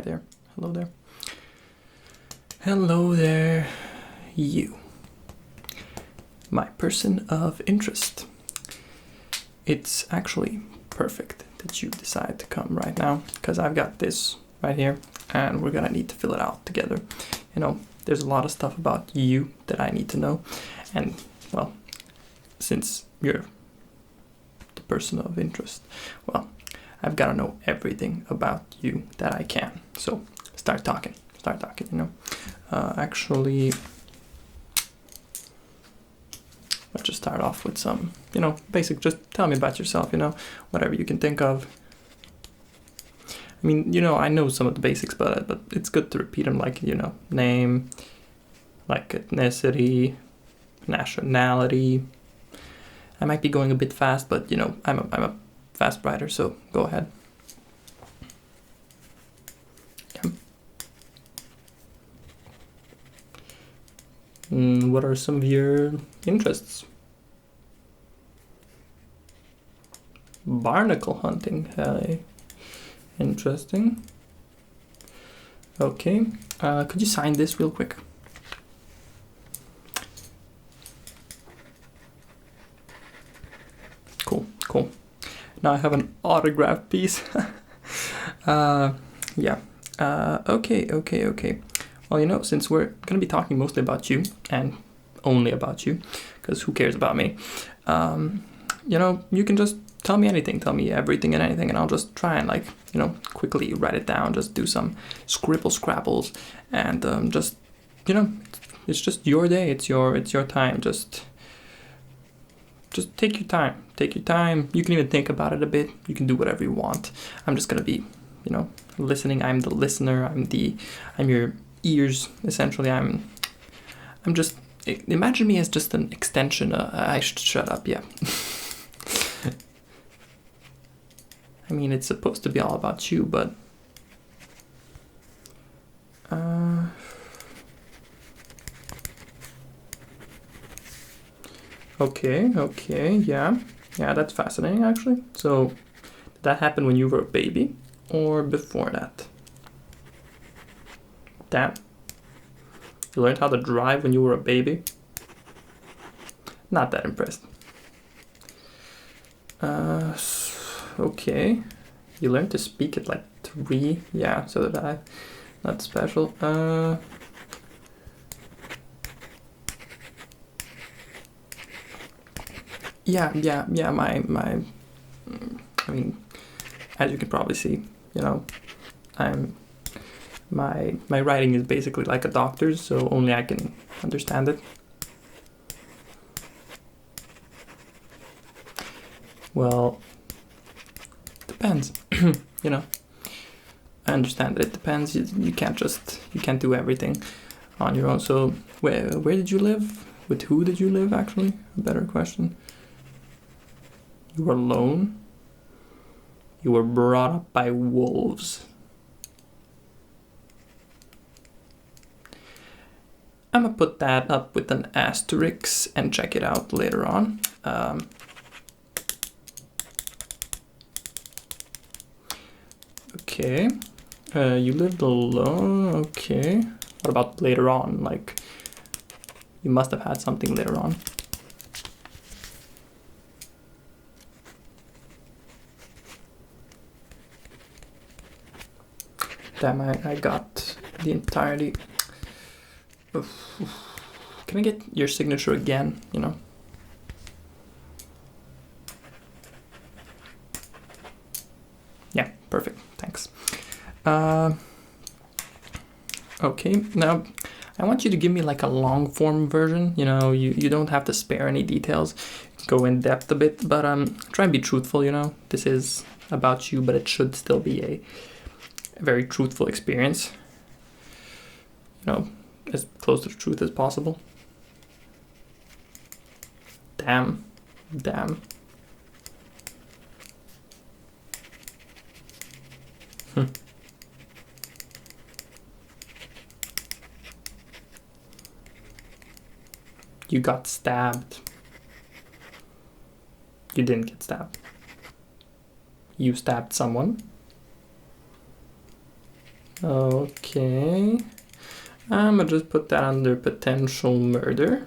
there. Hello there. Hello there, you. My person of interest. It's actually perfect that you decide to come right now, because I've got this right here, and we're gonna need to fill it out together. You know, there's a lot of stuff about you that I need to know, and, well, since you're the person of interest, well, I've got to know everything about you that I can. So start talking, you know. Actually, let's just start off with some, you know, basic, just tell me about yourself, you know, whatever you can think of. I mean, you know, I know some of the basics, but it's good to repeat them, like, you know, name, like ethnicity, nationality. I might be going a bit fast, but, you know, I'm a fast writer, so go ahead. What are some of your interests? Barnacle hunting, hey. Interesting. Okay, could you sign this real quick? Cool. Now I have an autograph piece. Yeah. Okay. Well, you know, since we're gonna be talking mostly about you and only about you, because who cares about me? You know, you can just tell me anything, tell me everything and anything, and I'll just try and, like, you know, quickly write it down, just do some scrabbles, and just, you know, it's just your day, it's your time, just take your time. You can even think about it a bit. You can do whatever you want. I'm just gonna be, you know, listening. I'm the listener. I'm your ears, essentially. I'm just, imagine me as just an extension. I should shut up, yeah. I mean, it's supposed to be all about you, but okay, yeah, that's fascinating, actually. So, did that happen when you were a baby, or before that? Damn. You learned how to drive when you were a baby? Not that impressed. Okay. You learned to speak at like 3? Yeah, so did I. Not special. Yeah, my I mean, as you can probably see, you know, my writing is basically like a doctor's, so only I can understand it. Well, depends. You know, I understand that it depends. You can't do everything on your own. So where did you live? With who did you live, actually? A better question. You were alone? You were brought up by wolves. I'm gonna put that up with an asterisk and check it out later on. Okay. You lived alone. Okay. What about later on? Like, you must have had something later on. Damn, I got the entirety. Can I get your signature again, you know? Yeah, perfect, thanks. Okay, now I want you to give me like a long form version, you know, you don't have to spare any details, go in depth a bit, but try and be truthful, you know? This is about you, but it should still be a very truthful experience. You know, as close to the truth as possible. Damn. You got stabbed. You didn't get stabbed. You stabbed someone. Okay. I'm gonna just put that under potential murder.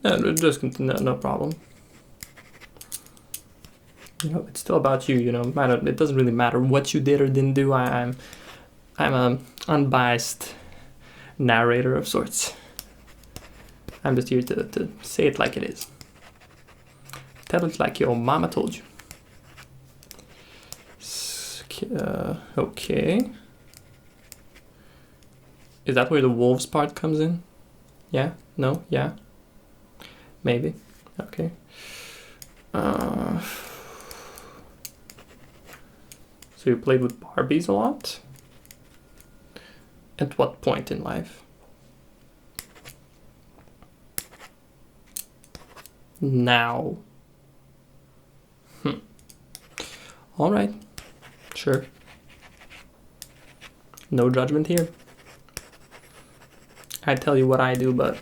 And just no problem. You know, it's still about you. You know, it doesn't really matter what you did or didn't do. I'm a unbiased narrator of sorts. I'm just here to say it like it is. Tell it like your mama told you. Okay. Is that where the wolves part comes in? Yeah? No? Yeah? Maybe. Okay. So you played with Barbies a lot? At what point in life? Now. All right. Sure. No judgment here. I tell you what I do, but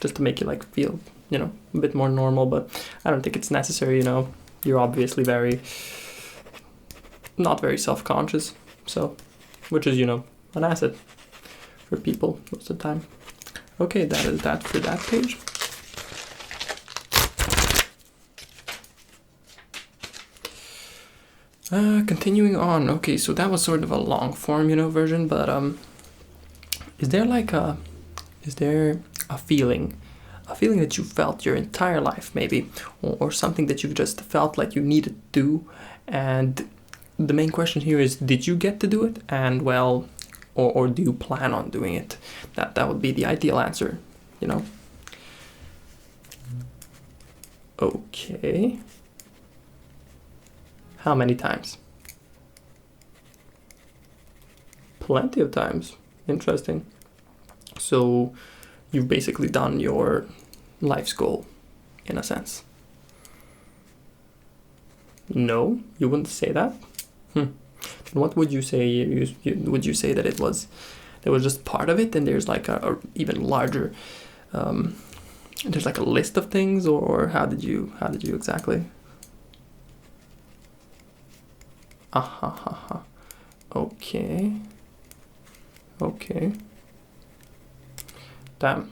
just to make you like feel, you know, a bit more normal, but I don't think it's necessary, you know. You're obviously not very self-conscious, so, which is, you know, an asset for people most of the time. Okay, that is that for that page. Continuing on. Okay, so that was sort of a long form, you know, version, but is there a feeling that you felt your entire life, maybe, or something that you've just felt like you needed to do, and the main question here is, did you get to do it, and well, or do you plan on doing it? That would be the ideal answer, you know. Okay. How many times? Plenty of times. Interesting. So you've basically done your life's goal, in a sense. No, you wouldn't say that. What would you say? Would you say that it was just part of it, and there's like a even larger, there's like a list of things, or how did you exactly? Okay. Damn.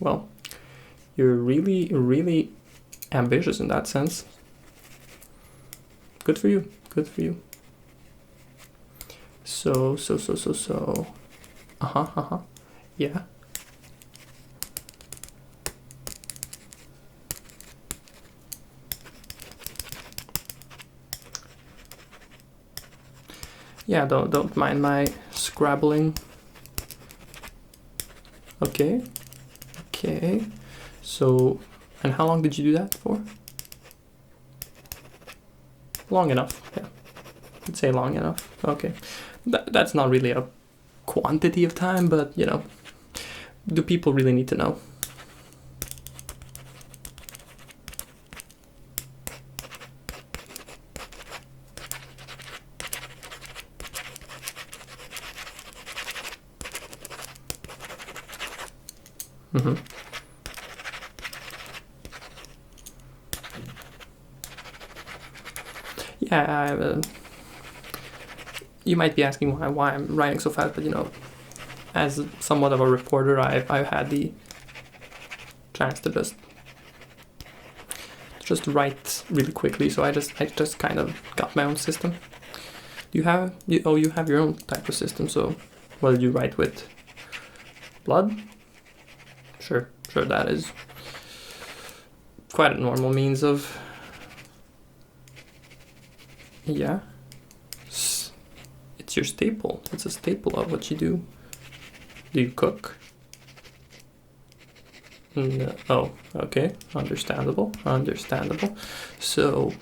Well, you're really, really ambitious in that sense. Good for you. Good for you. So. Yeah. Yeah, don't mind my scrabbling. Okay. So, and how long did you do that for? Long enough, yeah. I'd say long enough. Okay. That's not really a quantity of time, but, you know, do people really need to know? Yeah, you might be asking why I'm writing so fast, but you know, as somewhat of a reporter, I've had the chance to just write really quickly. So I just kind of got my own system. You have your own type of system. So what did you write with? Blood? Sure, that is quite a normal means of. Yeah. It's your staple. It's a staple of what you do. Do you cook? No. Oh, okay. Understandable. So,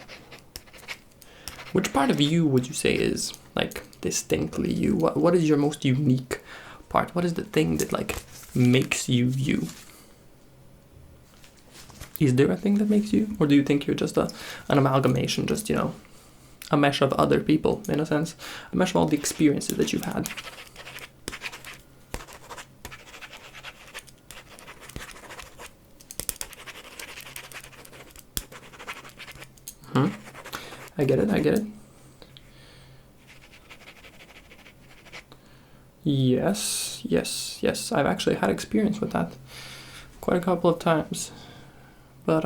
which part of you would you say is like distinctly you? What is your most unique part? What is the thing that like makes you you? Is there a thing that makes you, or do you think you're just an amalgamation, just, you know, a mesh of other people, in a sense, a mesh of all the experiences that you've had? I get it. Yes, yes, yes. I've actually had experience with that quite a couple of times. But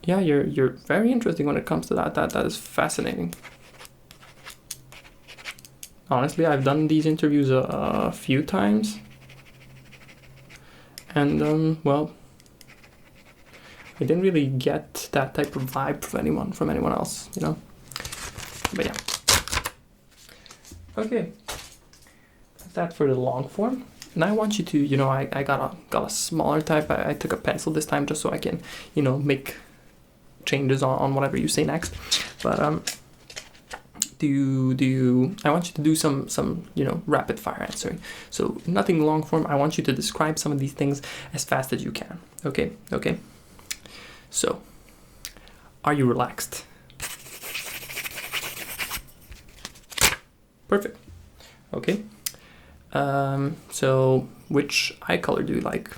yeah, you're very interesting when it comes to that. That is fascinating. Honestly, I've done these interviews a few times, and well, I didn't really get that type of vibe from anyone else, you know. But yeah. Okay. That's that for the long form. And I want you to, you know, I got a smaller type. I took a pencil this time just so I can, you know, make changes on whatever you say next. But I want you to do some you know, rapid fire answering. So nothing long form. I want you to describe some of these things as fast as you can. Okay? Okay. So, are you relaxed? Perfect. Okay. So which eye color do you like?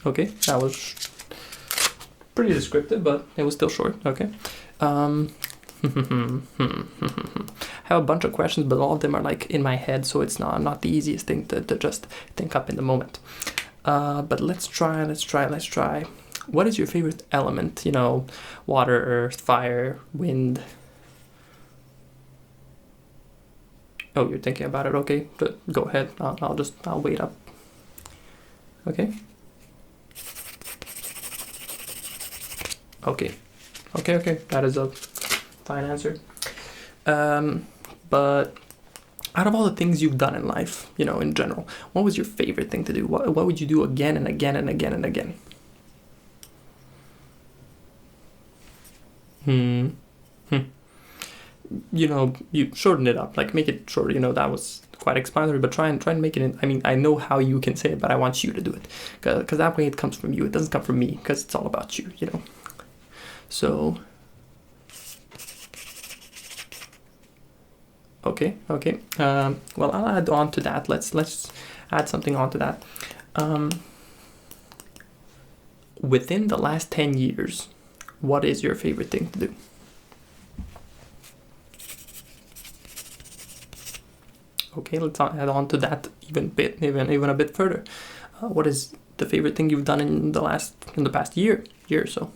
Okay, that was pretty descriptive, but it was still short. Okay. I have a bunch of questions, but all of them are like in my head, so it's not the easiest thing to just think up in the moment. But let's try. What is your favorite element? You know, water, earth, fire, wind. Oh, you're thinking about it. Okay, go ahead. I'll wait up. Okay. Okay. That is a fine answer. But out of all the things you've done in life, you know, in general, what was your favorite thing to do? What would you do again and again and again and again? You know, you shorten it up, like make it shorter. You know, that was quite explanatory, but try and make it in. I mean, I know how you can say it, but I want you to do it, because that way it comes from you. It doesn't come from me, because it's all about you. You know. So. Okay. Well, I'll add on to that. Let's add something on to that. Within the last 10 years, what is your favorite thing to do? Okay, let's add on to that even a bit further. What is the favorite thing you've done in the past year or so?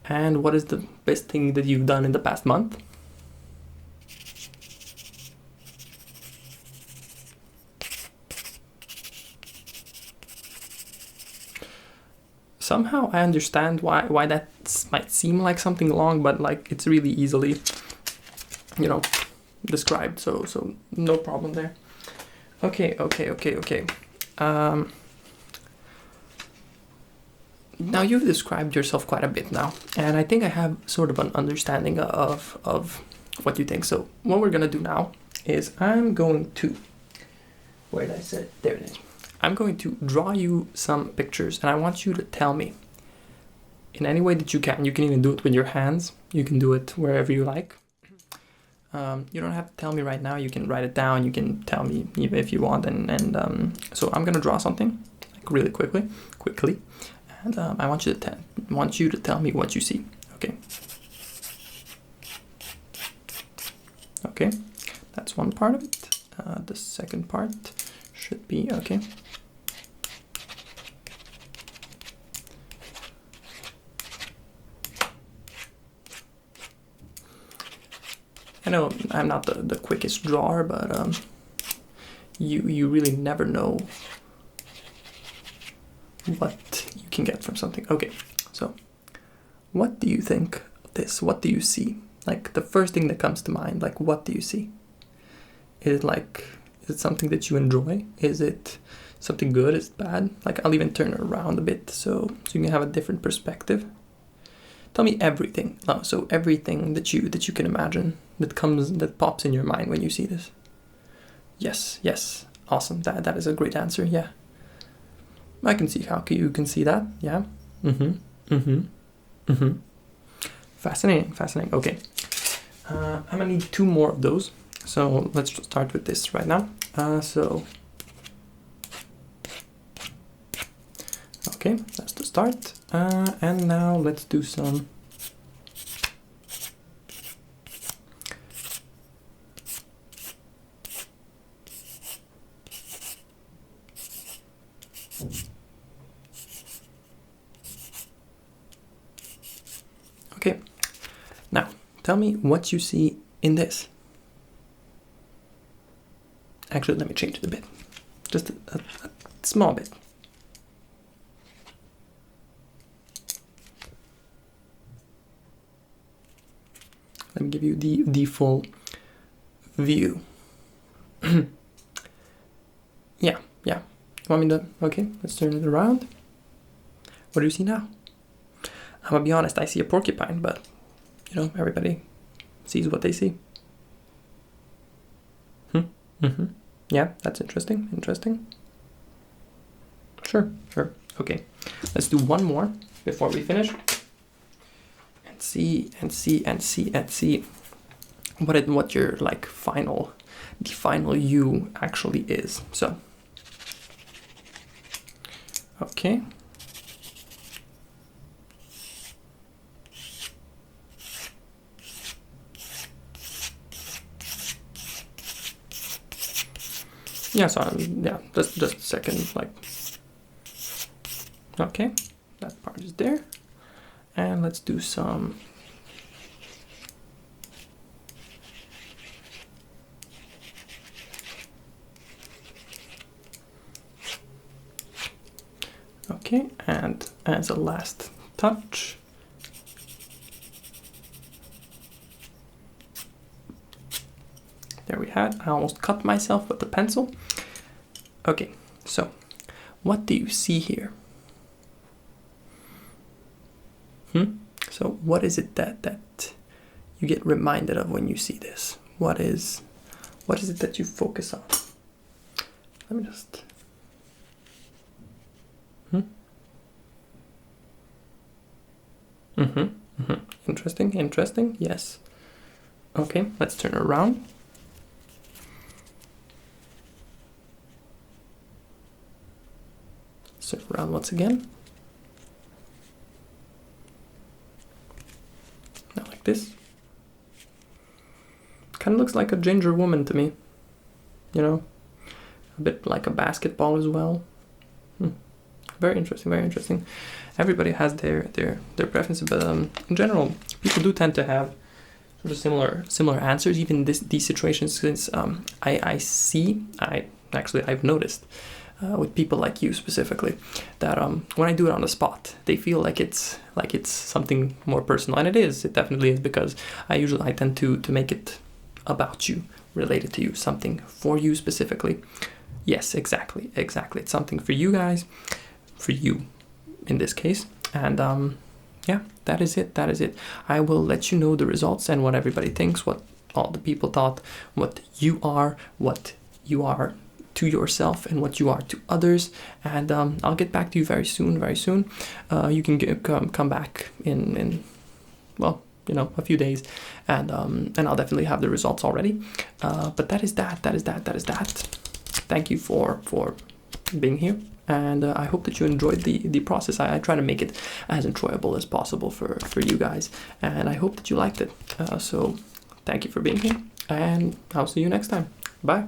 And what is the best thing that you've done in the past month? Somehow I understand why that might seem like something long, but like it's really easily, you know, described. So no problem there. Okay. Now you've described yourself quite a bit now, and I think I have sort of an understanding of what you think. So what we're gonna do now is I'm going to, where did I set it? There it is. I'm going to draw you some pictures, and I want you to tell me in any way that you can. You can even do it with your hands. You can do it wherever you like. You don't have to tell me right now. You can write it down. You can tell me even if you want. And so I'm gonna draw something like really quickly, and I want you to tell me what you see. Okay. Okay, that's one part of it. The second part should be okay. I know I'm not the quickest drawer, but you really never know what you can get from something. Okay, so what do you think of this? What do you see? Like the first thing that comes to mind, like what do you see? Is it something that you enjoy? Is it something good? Is it bad? Like I'll even turn it around a bit so you can have a different perspective. Tell me everything. So everything that you can imagine that pops in your mind when you see this. Yes. Awesome. That is a great answer. Yeah. I can see how you can see that. Yeah. Fascinating. Okay. I'm gonna need 2 more of those. So let's start with this right now. So Okay, that's the start. And now let's do some okay. Now, tell me what you see in this. Actually, let me change it a bit. Just a small bit. Let me give you the full view. Yeah. You want me to? Okay, let's turn it around. What do you see now? I'm gonna be honest, I see a porcupine, but you know, everybody sees what they see. Yeah, that's interesting. Sure. Okay, let's do one more before we finish. And see what your like the final you actually is. So, okay. Yeah, so just a second, like, okay, that part is there. And let's do some okay, and as a last touch, there we had. I almost cut myself with the pencil. Okay, so what do you see here? So what is it that you get reminded of when you see this? What is it that you focus on? Let me just Interesting. Yes. Okay, let's turn it around. Turn it around once again. Now like this. Kind of looks like a ginger woman to me. You know, a bit like a basketball as well. Very interesting. Everybody has their preferences, but in general, people do tend to have sort of similar answers, even in these situations. Since I've noticed with people like you specifically that when I do it on the spot, they feel like it's something more personal, and it definitely is, because I tend to make it about you, related to you, something for you specifically. Yes, exactly. It's something for you guys, for you in this case. And yeah, that is it. I will let you know the results and what everybody thinks, what all the people thought, what you are to yourself and what you are to others. And I'll get back to you very soon. You can come back in well, you know, a few days, and I'll definitely have the results already. But that is that. Thank you for being here, and I hope that you enjoyed the process. I try to make it as enjoyable as possible for you guys, and I hope that you liked it. So thank you for being here, and I'll see you next time. Bye.